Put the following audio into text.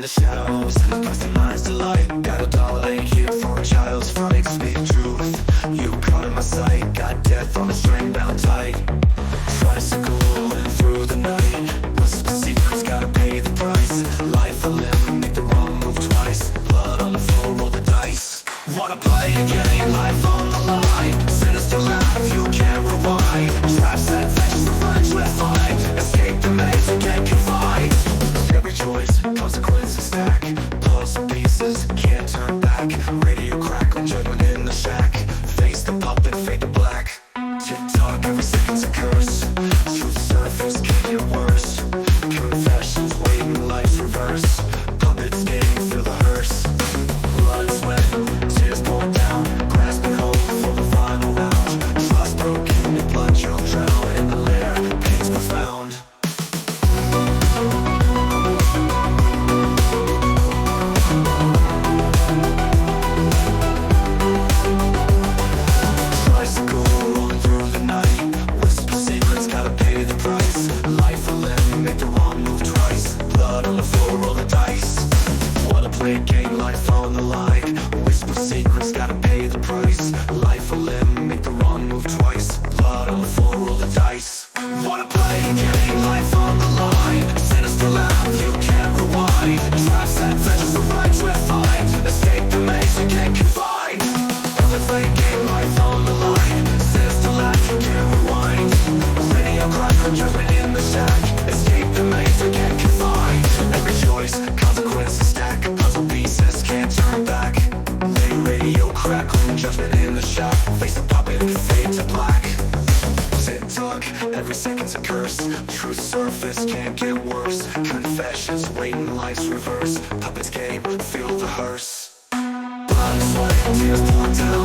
in the shadows, customized delight. Got a dollar, ain't here for a child's fright. Speak truth, you caught in my sight. Got death on a string bound tight. Tricycle rolling through the night. Whisper secrets, gotta pay the price. Life a limb, make the wrong move twice. Blood on the floor, roll the dice. Wanna play a game, life on the line. Sinister laugh, you can't rewind. Traps that fetch the fudge with fine. Escape the maze, you can't confide. Every choice, consequences stack. Puzzle pieces, can't turn back. Radio crackle, judgment in the shack. Face the puppet, fade to black. Tick-tock, every second's a curse. Truth surface, can't get worse. Confessions, waiting, life's reverse. Puppets game, feel the hearse. Blood, sweat, tears pour down. Grasping hope for the final round. Trust broken, your blood you'll drown. In the lair, pain's profound. Tricycle rolling through the night. Whisper secrets, gotta pay the price. Life a limb, make the wrong move twice. Blood on the floor, roll the dice. Wanna play a game, life on the line. Whisper secrets, gotta pay the price. Life a limb, make the wrong move twice. Blood on the floor, roll the dice. Wanna play a game, life on the line. Sinister laugh, you can't rewind. Traps that fetches the right with fine. Escape the maze, you can't confine. Wanna play a game, life on the line. Sinister laugh, you can't rewind. Radio cry for judgment in the shack. Escape the maze, you can't confine. Every choice, consequences stack. Puzzle pieces, can't turn back. Lay radio crackle, judgment in the shack. Face the puppet, fade to black. Tick-tock, every second's a curse. Truth surface, can't get worse. Confessions, waiting, life's reverse. Puppets game, feel the hearse. Blood, sweat, tears pour down.